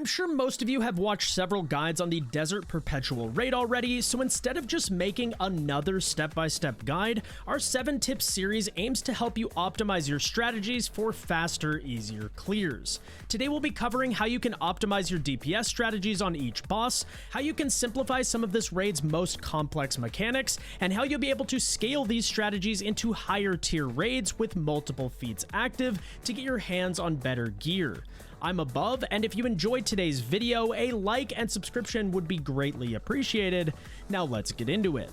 I'm sure most of you have watched several guides on the Desert Perpetual raid already, so instead of just making another step-by-step guide, our 7-tip series aims to help you optimize your strategies for faster, easier clears. Today we'll be covering how you can optimize your DPS strategies on each boss, how you can simplify some of this raid's most complex mechanics, and how you'll be able to scale these strategies into higher tier raids with multiple feats active to get your hands on better gear. I'm Above, and if you enjoyed today's video, a like and subscription would be greatly appreciated. Now let's get into it.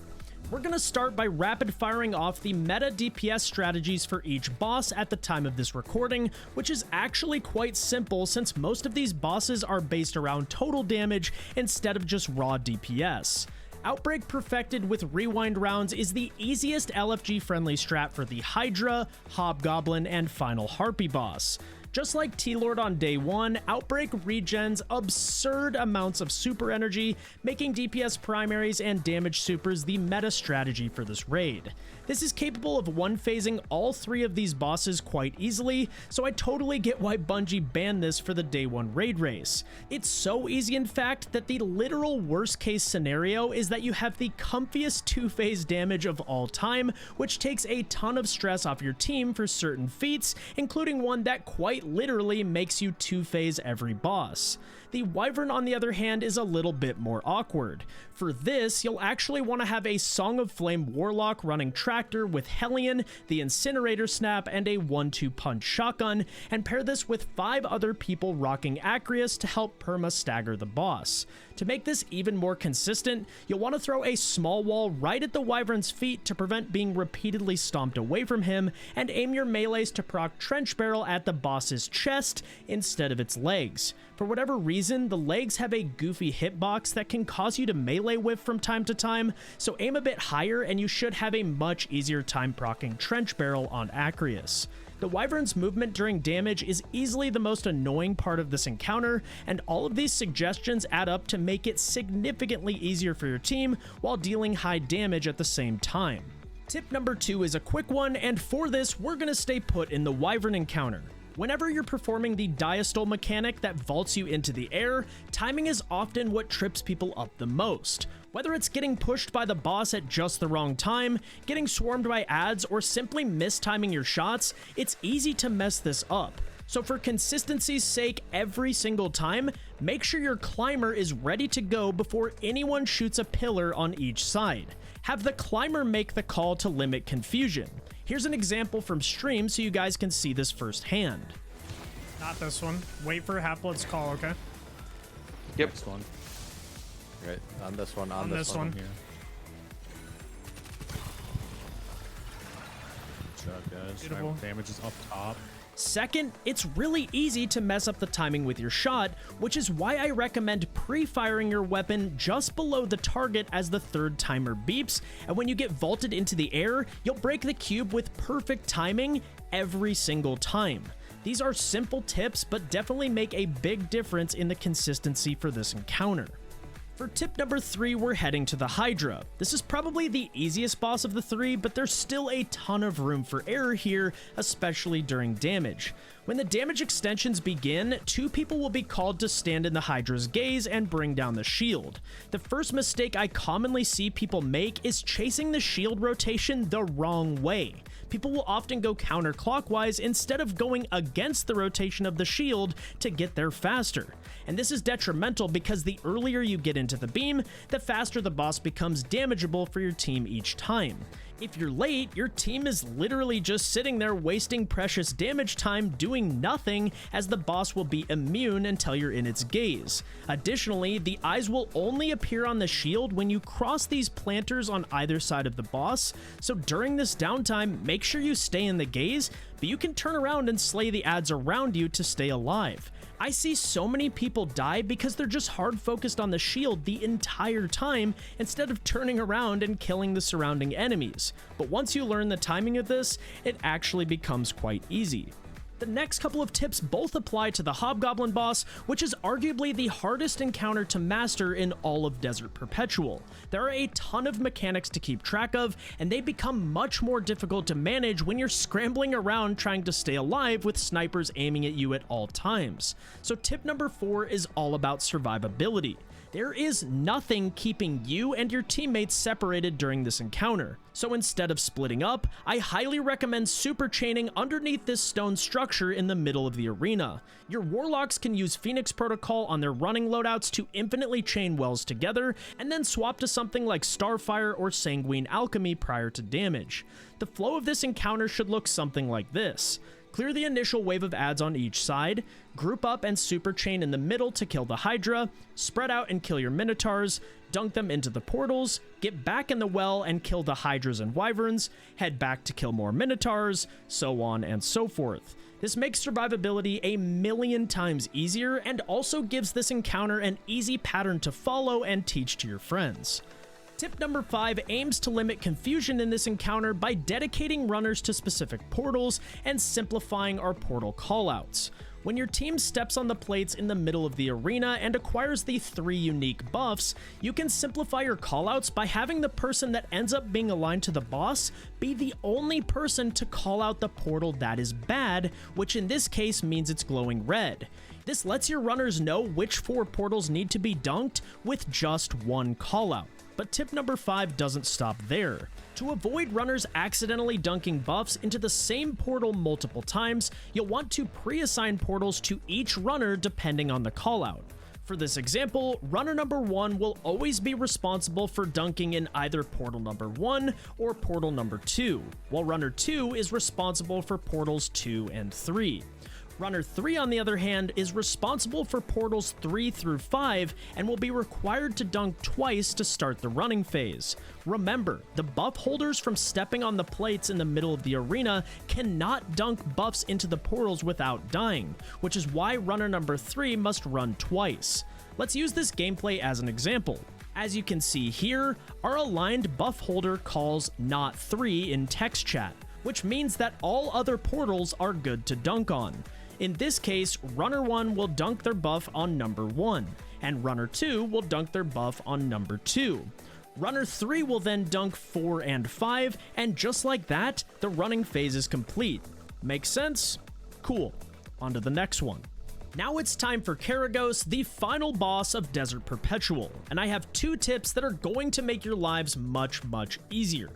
We're going to start by rapid firing off the meta DPS strategies for each boss at the time of this recording, which is actually quite simple since most of these bosses are based around total damage instead of just raw DPS. Outbreak Perfected with Rewind rounds is the easiest LFG friendly strat for the Hydra, Hobgoblin, and final Harpy boss. Just like T-Lord on day 1, Outbreak regens absurd amounts of super energy, making DPS primaries and damage supers the meta strategy for this raid. This is capable of one-phasing all 3 of these bosses quite easily, so I totally get why Bungie banned this for the day 1 raid race. It's so easy in fact that the literal worst case scenario is that you have the comfiest 2-phase damage of all time, which takes a ton of stress off your team for certain feats, including one that quite literally makes you 2-phase every boss. The Wyvern, on the other hand, is a little bit more awkward. For this, you'll actually want to have a Song of Flame Warlock running Tractor with Hellion, the Incinerator Snap, and a 1-2 punch shotgun, and pair this with 5 other people rocking Acreus to help perma stagger the boss. To make this even more consistent, you'll want to throw a small wall right at the Wyvern's feet to prevent being repeatedly stomped away from him, and aim your melees to proc Trench Barrel at the boss's chest instead of its legs. For whatever reason, the legs have a goofy hitbox that can cause you to melee whiff from time to time, so aim a bit higher and you should have a much easier time proccing Trench Barrel on Acreus. The Wyvern's movement during damage is easily the most annoying part of this encounter, and all of these suggestions add up to make it significantly easier for your team while dealing high damage at the same time. Tip number 2 is a quick one, and for this, we're going to stay put in the Wyvern encounter. Whenever you're performing the diastole mechanic that vaults you into the air, timing is often what trips people up the most. Whether it's getting pushed by the boss at just the wrong time, getting swarmed by adds, or simply mistiming your shots, it's easy to mess this up. So for consistency's sake, every single time, make sure your climber is ready to go before anyone shoots a pillar on each side. Have the climber make the call to limit confusion. Here's an example from stream so you guys can see this firsthand. Not this one. Wait for Half-Blood's call, okay? Yep. Next one. Right, on this one, on this one. Here. Good job, guys. Beautiful. Damage is up top. Second, it's really easy to mess up the timing with your shot, which is why I recommend pre-firing your weapon just below the target as the 3rd timer beeps, and when you get vaulted into the air, you'll break the cube with perfect timing every single time. These are simple tips, but definitely make a big difference in the consistency for this encounter. For tip number 3, we're heading to the Hydra. This is probably the easiest boss of the 3, but there's still a ton of room for error here, especially during damage. When the damage extensions begin, 2 people will be called to stand in the Hydra's gaze and bring down the shield. The first mistake I commonly see people make is chasing the shield rotation the wrong way. People will often go counterclockwise instead of going against the rotation of the shield to get there faster. And this is detrimental because the earlier you get into the beam, the faster the boss becomes damageable for your team each time. If you're late, your team is literally just sitting there wasting precious damage time doing nothing, as the boss will be immune until you're in its gaze. Additionally, the eyes will only appear on the shield when you cross these planters on either side of the boss, so during this downtime, make sure you stay in the gaze, but you can turn around and slay the adds around you to stay alive. I see so many people die because they're just hard focused on the shield the entire time instead of turning around and killing the surrounding enemies. But once you learn the timing of this, it actually becomes quite easy. The next couple of tips both apply to the Hobgoblin boss, which is arguably the hardest encounter to master in all of Desert Perpetual. There are a ton of mechanics to keep track of, and they become much more difficult to manage when you're scrambling around trying to stay alive with snipers aiming at you at all times. So tip number 4 is all about survivability. There is nothing keeping you and your teammates separated during this encounter. So instead of splitting up, I highly recommend super chaining underneath this stone structure in the middle of the arena. Your warlocks can use Phoenix Protocol on their running loadouts to infinitely chain wells together, and then swap to something like Starfire or Sanguine Alchemy prior to damage. The flow of this encounter should look something like this. Clear the initial wave of adds on each side, group up and super chain in the middle to kill the Hydra, spread out and kill your Minotaurs, dunk them into the portals, get back in the well and kill the Hydras and Wyverns, head back to kill more Minotaurs, so on and so forth. This makes survivability a million times easier and also gives this encounter an easy pattern to follow and teach to your friends. Tip number 5 aims to limit confusion in this encounter by dedicating runners to specific portals and simplifying our portal callouts. When your team steps on the plates in the middle of the arena and acquires the 3 unique buffs, you can simplify your callouts by having the person that ends up being aligned to the boss be the only person to call out the portal that is bad, which in this case means it's glowing red. This lets your runners know which 4 portals need to be dunked with just one callout. But tip number 5 doesn't stop there. To avoid runners accidentally dunking buffs into the same portal multiple times, you'll want to pre-assign portals to each runner depending on the callout. For this example, runner number 1 will always be responsible for dunking in either portal number 1 or portal number 2, while runner 2 is responsible for portals 2 and 3. Runner 3, on the other hand, is responsible for portals 3 through 5 and will be required to dunk twice to start the running phase. Remember, the buff holders from stepping on the plates in the middle of the arena cannot dunk buffs into the portals without dying, which is why runner number 3 must run twice. Let's use this gameplay as an example. As you can see here, our aligned buff holder calls not 3 in text chat, which means that all other portals are good to dunk on. In this case, runner 1 will dunk their buff on number 1, and runner 2 will dunk their buff on number 2. Runner 3 will then dunk 4 and 5, and just like that, the running phase is complete. Makes sense? Cool. On to the next one. Now it's time for Karagos, the final boss of Desert Perpetual, and I have 2 tips that are going to make your lives much easier.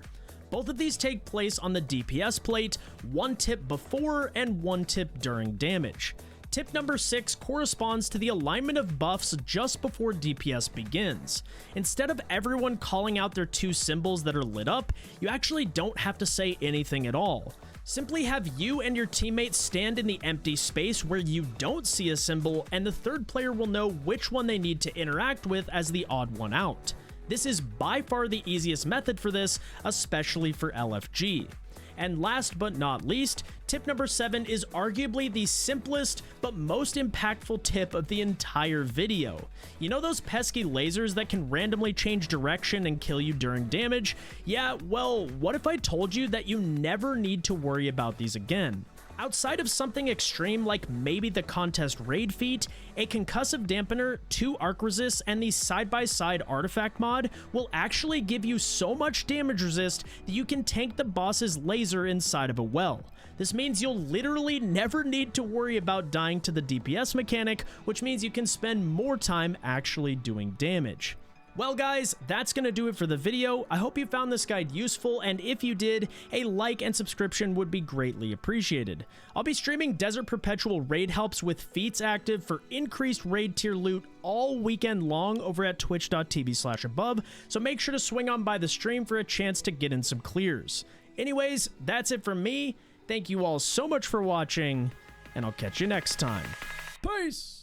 Both of these take place on the DPS plate, 1 tip before and 1 tip during damage. Tip number 6 corresponds to the alignment of buffs just before DPS begins. Instead of everyone calling out their 2 symbols that are lit up, you actually don't have to say anything at all. Simply have you and your teammates stand in the empty space where you don't see a symbol, and the third player will know which one they need to interact with as the odd one out. This is by far the easiest method for this, especially for LFG. And last but not least, tip number 7 is arguably the simplest but most impactful tip of the entire video. You know those pesky lasers that can randomly change direction and kill you during damage? Yeah, well, what if I told you that you never need to worry about these again? Outside of something extreme like maybe the contest raid feat, a concussive dampener, 2 arc resists, and the side-by-side artifact mod will actually give you so much damage resist that you can tank the boss's laser inside of a well. This means you'll literally never need to worry about dying to the DPS mechanic, which means you can spend more time actually doing damage. Well guys, that's gonna do it for the video. I hope you found this guide useful, and if you did, a like and subscription would be greatly appreciated. I'll be streaming Desert Perpetual raid helps with feats active for increased raid tier loot all weekend long over at twitch.tv/above, so make sure to swing on by the stream for a chance to get in some clears. Anyways, that's it from me. Thank you all so much for watching, and I'll catch you next time. Peace!